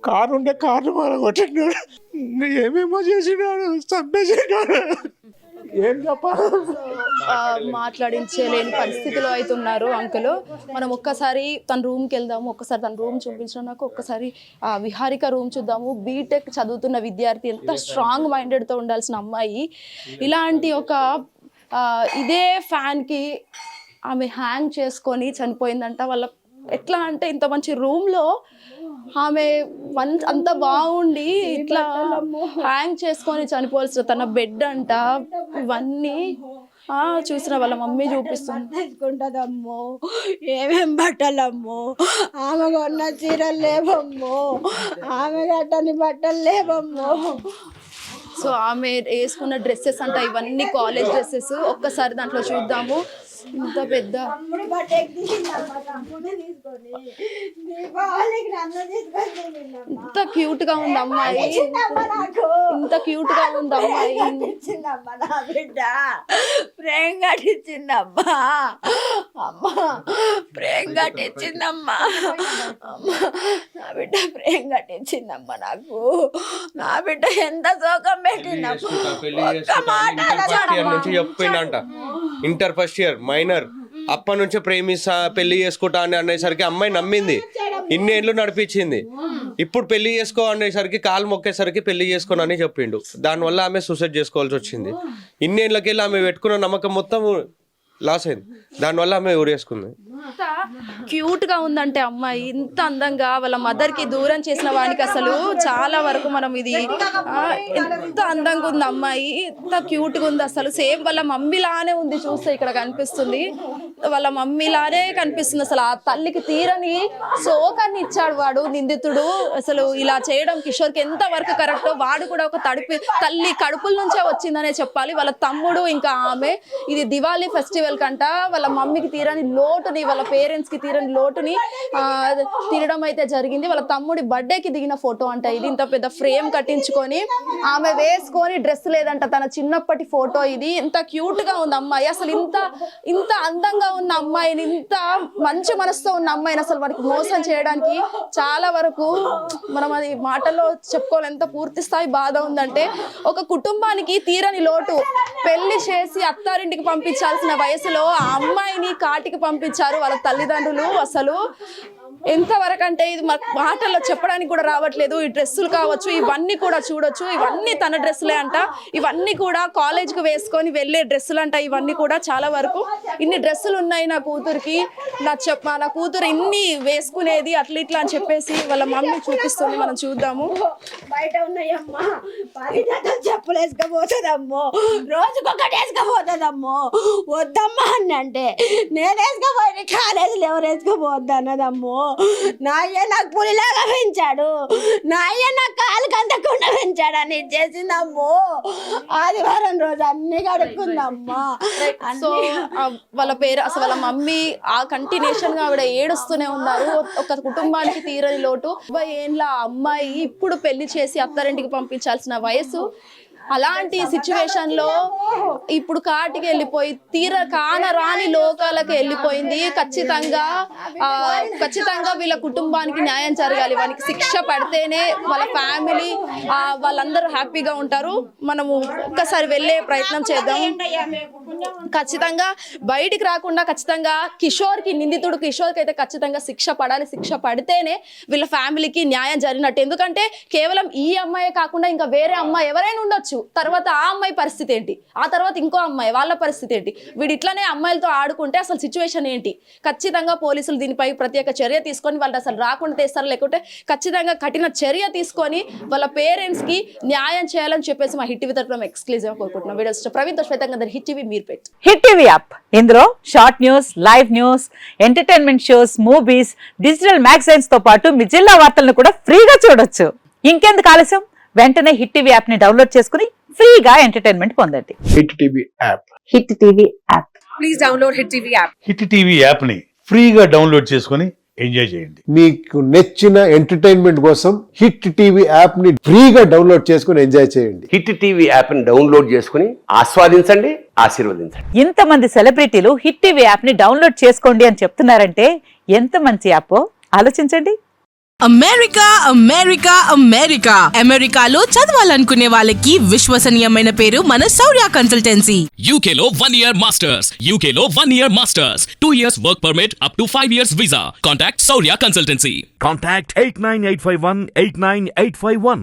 Car ఉంటే కార్లు మనం కొట్టినాడు, ఏమేమో చేసినాడు, చంపేసినాడు. ఏం చెప్పాలి, మాట్లాడించలేని పరిస్థితిలో అయితే ఉన్నారు అంకుల్. మనం ఒక్కసారి తన రూమ్కి వెళ్దాము, ఒక్కసారి తన రూమ్ చూపించడం, నాకు ఒక్కసారి విహారిక రూమ్ చూద్దాము. బీటెక్ చదువుతున్న విద్యార్థి, ఎంత స్ట్రాంగ్ మైండెడ్తో ఉండాల్సిన అమ్మాయి ఇలాంటి ఒక ఇదే ఫ్యాన్కి ఆమె హ్యాంగ్ చేసుకొని చనిపోయిందంట. వాళ్ళ ఎట్లా అంటే ఇంత మంచి రూమ్లో ఆమె అంత బాగుండి ఇట్లా హ్యాంగ్ చేసుకొని చనిపోవాల్సిన తన బెడ్ అంట. ఇవన్నీ చూసిన వాళ్ళ మమ్మీ చూపిస్తుంది. తీసుకుంటుందమ్మో, ఏమేం బట్టలమ్మో, ఆమె కొన్న చీరలు లేవమ్మో, ఆమె కట్టని బట్టలు లేవమ్మో. సో ఆమె వేసుకున్న డ్రెస్సెస్ అంట, ఇవన్నీ కాలేజ్ డ్రెస్సెస్. ఒక్కసారి దాంట్లో చూద్దాము. ఇంత పెద్ద ఇంత క్యూట్ గా ఉంది అమ్మాయి, ఇంత క్యూట్ గా ఉంది అమ్మాయి. బిడ్డ ప్రేమ కట్టించిందమ్మా, అమ్మా ప్రేమ కట్టించిందమ్మా, అమ్మా నా బిడ్డ ప్రేమ కట్టించిందమ్మా. నాకు నా బిడ్డ ఎంత శోకం పెట్టిందమ్మా. చెప్పిండంట ఇంటర్ ఫస్ట్ ఇయర్ మైనర్, అప్పటి నుంచే ప్రేమిస్తా పెళ్లి చేసుకుంటా అని అనేసరికి అమ్మాయి నమ్మింది, ఇన్నేళ్ళు నడిపించింది. ఇప్పుడు పెళ్లి చేసుకో అనేసరికి కాలు మొక్కేసరికి పెళ్లి చేసుకోనని చెప్పిండు. దానివల్ల ఆమె సూసైడ్ చేసుకోవాల్సి వచ్చింది. ఇన్నేళ్ళకి వెళ్ళి ఆమె పెట్టుకున్న నమ్మకం మొత్తం లాస్ అయింది. దానివల్ల ఆమె ఊరేసుకుంది. ఇంత క్యూట్ గా ఉందంటే అమ్మాయి, ఇంత అందంగా వాళ్ళ మదర్ కి దూరం చేసిన వానికి అసలు చాలా వరకు మనం ఇది ఎంత అందంగా ఉంది అమ్మాయి, ఎంత క్యూట్ గా ఉంది అసలు. సేమ్ వాళ్ళ మమ్మీ లానే ఉంది, చూస్తే ఇక్కడ కనిపిస్తుంది వాళ్ళ మమ్మీ లానే కనిపిస్తుంది. అసలు ఆ తల్లికి తీరని శోకాన్ని ఇచ్చాడు వాడు నిందితుడు. అసలు ఇలా చేయడం కిషోర్కి ఎంత వరకు కరెక్టో, వాడు కూడా ఒక తల్లి కడుపుల నుంచే వచ్చిందనే చెప్పాలి. వాళ్ళ తమ్ముడు ఇంకా ఆమె, ఇది దివాళీ ఫెస్టివల్ కంట వాళ్ళ మమ్మీకి తీరని లోటుని, వాళ్ళ పేరెంట్స్ కి తీరని లోటుని తీరడం అయితే జరిగింది. వాళ్ళ తమ్ముడి బర్త్డేకి దిగిన ఫోటో అంట ఇది. ఇంత పెద్ద ఫ్రేమ్ కట్టించుకొని ఆమె వేసుకొని డ్రెస్ లేదంట, తన చిన్నప్పటి ఫోటో ఇది. ఇంత క్యూట్ గా ఉంది అమ్మాయి. అసలు ఇంత అందంగా ఉన్న అమ్మాయిని, ఇంత మంచి మనసుతో ఉన్న అమ్మాయిని అసలు వారికి మోసం చేయడానికి చాలా వరకు మనం అది మాటల్లో చెప్పుకోవాలి. ఎంత పూర్తి స్థాయి బాధ ఉందంటే, ఒక కుటుంబానికి తీరని లోటు, పెళ్లి చేసి అత్తారింటికి పంపించాల్సిన వయసులో ఆ అమ్మాయిని కాటికి పంపించారు వాళ్ళ తల్లిదండ్రులు. అసలు ఎంతవరకు అంటే ఇది మాటల్లో చెప్పడానికి కూడా రావట్లేదు. ఈ డ్రెస్సులు కావచ్చు, ఇవన్నీ కూడా చూడొచ్చు, ఇవన్నీ తన డ్రెస్సులే అంట. ఇవన్నీ కూడా కాలేజ్కి వేసుకొని వెళ్ళే డ్రెస్సులు అంట. ఇవన్నీ కూడా చాలా వరకు ఇన్ని డ్రెస్సులు ఉన్నాయి నా కూతురికి, నా కూతురు ఇన్ని వేసుకునేది అట్లా ఇట్లా అని చెప్పేసి వాళ్ళ మమ్మీ చూపిస్తుంది. మనం చూద్దాము. బయట ఉన్నాయమ్మా, చెప్పులు వేసుకపోతుందమ్మో, రోజుకొకటి వేసుకపోతుందమ్మో. వద్దమ్మా అని అంటే నేను వేసుకపోయి కాలేజీలో ఎవరు వేసుకోపోద్దు అన్నదమ్మో. నా అయ్య నాకు పులిలాగా పెంచాడు, నా అయ్య నా కాలుకి అందకుండా పెంచాడు అని చేసిందమ్మో. ఆదివారం రోజు అన్ని కడుక్కుందమ్మా. సో వాళ్ళ పేరు అసలు వాళ్ళ మమ్మీ ఆ కంటిన్యూషన్ గా ఆవిడ ఏడుస్తూనే ఉన్నారు. ఒక కుటుంబానికి తీరని లోటు. 20 ఏళ్ళ అమ్మాయి ఇప్పుడు పెళ్లి చేసి అత్తారింటికి పంపించాల్సిన వయసు. అలాంటి సిచ్యువేషన్ లో ఇప్పుడు కాటికి వెళ్ళిపోయి కానరాని లోకాలకు వెళ్ళిపోయింది. ఖచ్చితంగా వీళ్ళ కుటుంబానికి న్యాయం జరగాలి. వానికి శిక్ష పడితేనే వాళ్ళ ఫ్యామిలీ వాళ్ళందరూ హ్యాపీగా ఉంటారు. మనము ఒక్కసారి వెళ్ళే ప్రయత్నం చేద్దాం. ఖచ్చితంగా బయటికి రాకుండా ఖచ్చితంగా నిందితుడు కిషోర్కి అయితే ఖచ్చితంగా శిక్ష పడాలి. శిక్ష పడితేనే వీళ్ళ ఫ్యామిలీకి న్యాయం జరిగినట్టు. ఎందుకంటే కేవలం ఈ అమ్మాయే కాకుండా ఇంకా వేరే అమ్మాయి ఎవరైనా ఉండొచ్చు. తర్వాత ఆ అమ్మాయి పరిస్థితి ఏంటి, ఆ తర్వాత ఇంకో అమ్మాయి వాళ్ళ పరిస్థితి ఏంటి? వీడు ఇట్లానే అమ్మాయిలతో ఆడుకుంటే అసలు సిచ్యువేషన్ ఏంటి? ఖచ్చితంగా పోలీసులు దీనిపై ప్రత్యేక చర్య తీసుకొని వాళ్ళు అసలు రాకుండా తెస్తారు, లేకుంటే ఖచ్చితంగా కఠిన చర్య తీసుకొని వాళ్ళ పేరెంట్స్ కి న్యాయం చేయాలని చెప్పేసి మా హిట్ టీవీ తరఫున ఎక్స్క్లూజివ్ కోరుకుంటున్నాం. వీడియోస్ ప్రవీణ్ తో శ్వేతంగా hit TV Meerpet. Hit TV app, ఇందులో short news, live news, entertainment shows, movies, digital magazines తో పాటు మీ జిల్లా వార్తలను కూడా ఫ్రీగా చూడొచ్చు. ఇంకెందుకు ఆలస్యం, వెంటనే హిట్ టీవీ యాప్ ని డౌన్లోడ్ చేసుకుని ఫ్రీగా ఎంటర్టైన్మెంట్ పొందండి. Hit TV app, hit TV app. Please download hit TV app. Hit TV app ని ఫ్రీగా డౌన్లోడ్ చేసుకుని ఎంజాయ్ చేయండి. మీకు నచ్చిన ఎంటర్టైన్మెంట్ కోసం హిట్ టీవీ యాప్ ని ఫ్రీగా డౌన్లోడ్ చేసుకుని ఎంజాయ్ చేయండి. హిట్ టీవీ యాప్ ని డౌన్లోడ్ చేసుకుని ఆస్వాదించండి, ఆశీర్వదించండి. ఇంతమంది సెలబ్రిటీలు హిట్ టీవీ యాప్ ని డౌన్లోడ్ చేసుకోండి అని చెప్తున్నారంటే ఎంత మంచి యాప్ ఆలోచించండి. అమెరికా అమెరికా అమెరికా అమెరికాలో చదవాలనుకునే వాళ్ళకి విశ్వసనీయమైన పేరు మన శౌర్య కన్సల్టెన్సీ. UK లో 1 year masters. UK లో 1 year masters. 2 years work permit up to 5 years visa. Contact Saurya Consultancy. Contact 89851 89851.